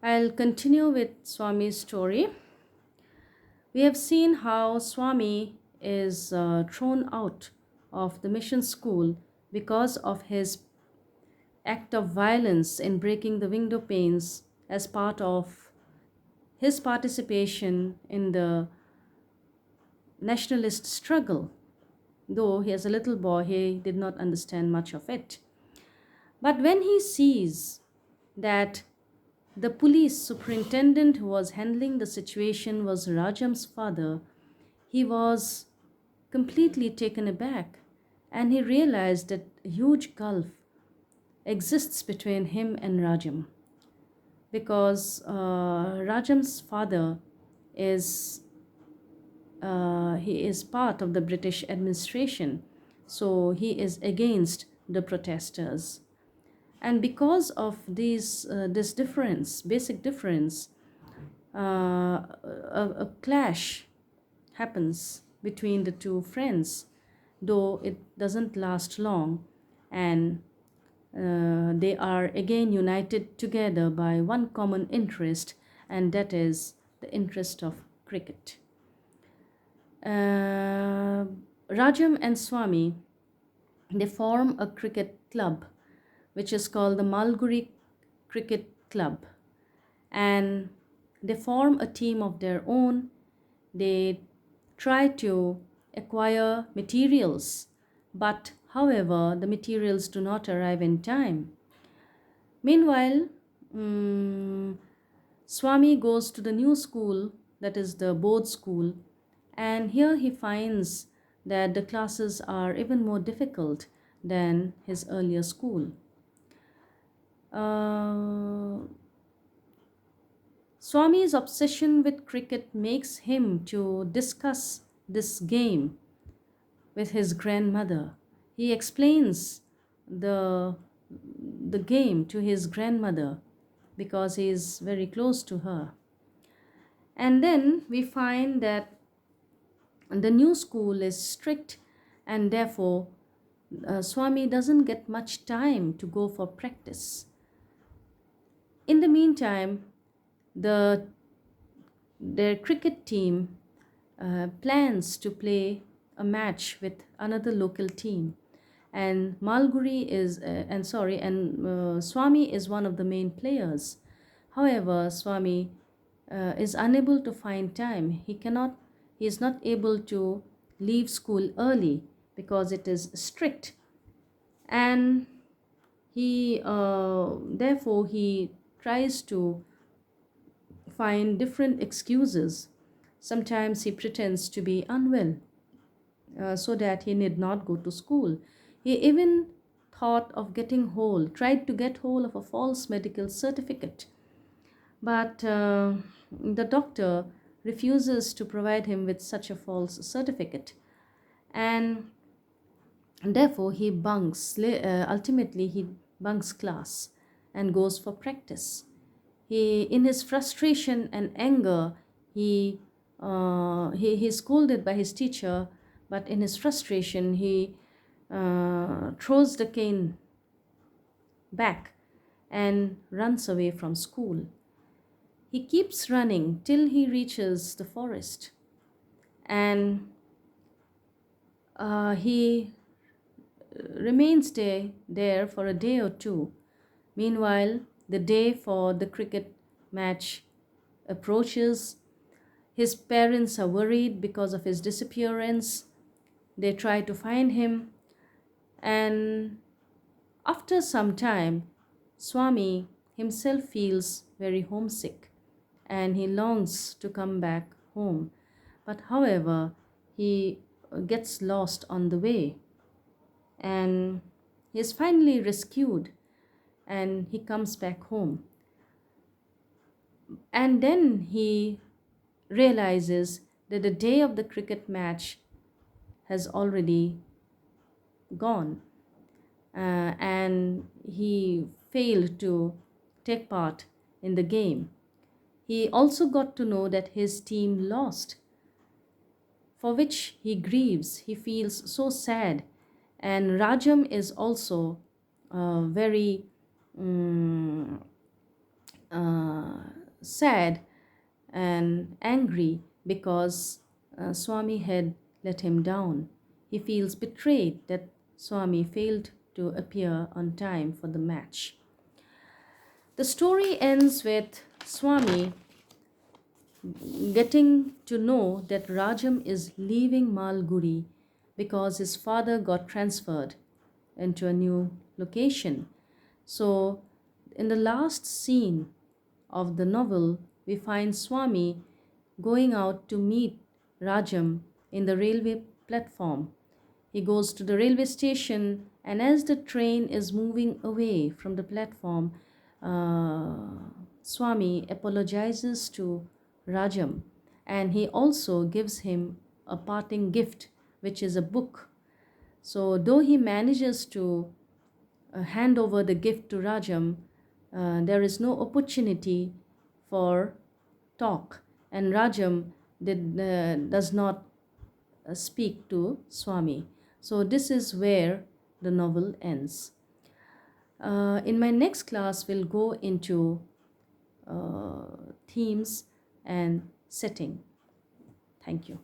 I'll continue with Swami's story. We have seen how Swami is thrown out of the mission school because of his act of violence in breaking the window panes as part of his participation in the nationalist struggle. Though he as a little boy, he did not understand much of it. But when he sees that the police superintendent who was handling the situation was Rajam's father, he was completely taken aback and he realized that a huge gulf exists between him and Rajam because Rajam's father is he is part of the British administration, so he is against the protesters. And because of this difference, basic difference, a clash happens between the two friends, though it doesn't last long, and they are again united together by one common interest, and that is the interest of cricket. Uh, Rajam and Swami, they form a cricket club which is called the Malguri Cricket Club, and they form a team of their own. They try to acquire materials, but however, the materials do not arrive in time. Meanwhile, mm, Swami goes to the new school, that is the board school, and here he finds that the classes are even more difficult than his earlier school. Uh, Swami's obsession with cricket makes him to discuss this game with his grandmother. He explains the the game to his grandmother because he is very close to her. And then we find that the new school is strict and therefore Swami doesn't get much time to go for practice. In the meantime, the their cricket team plans to play a match with another local team, and Malguri is and sorry and Swami is one of the main players. However, Swami is unable to find time. He is not able to leave school early because it is strict, and he therefore he tries to find different excuses. Sometimes he pretends to be unwell so that he need not go to school. He even thought of tried to get hold of a false medical certificate, but the doctor refuses to provide him with such a false certificate, and therefore ultimately he bunks class and goes for practice. In his frustration and anger, he is scolded by his teacher, but in his frustration, he throws the cane back and runs away from school. He keeps running till he reaches the forest, and he remains there for a day or two. Meanwhile, the day for the cricket match approaches. His parents are worried because of his disappearance. They try to find him, and after some time, Swami himself feels very homesick and he longs to come back home. But however, he gets lost on the way and he is finally rescued and he comes back home. And then he realizes that the day of the cricket match has already gone, and he failed to take part in the game. He also got to know that his team lost, for which he grieves. He feels so sad, and Rajam is also very mm, sad and angry because Swami had let him down. He feels betrayed that Swami failed to appear on time for the match. The story ends with Swami getting to know that Rajam is leaving Malguri because his father got transferred into a new location. So, in the last scene of the novel, we find Swami going out to meet Rajam in the railway platform. He goes to the railway station, and as the train is moving away from the platform, Swami apologizes to Rajam, and he also gives him a parting gift, which is a book. So, though he manages to hand over the gift to Rajam, there is no opportunity for talk, and Rajam does not speak to Swami. So, this is where the novel ends. In my next class, we'll go into themes and setting. Thank you.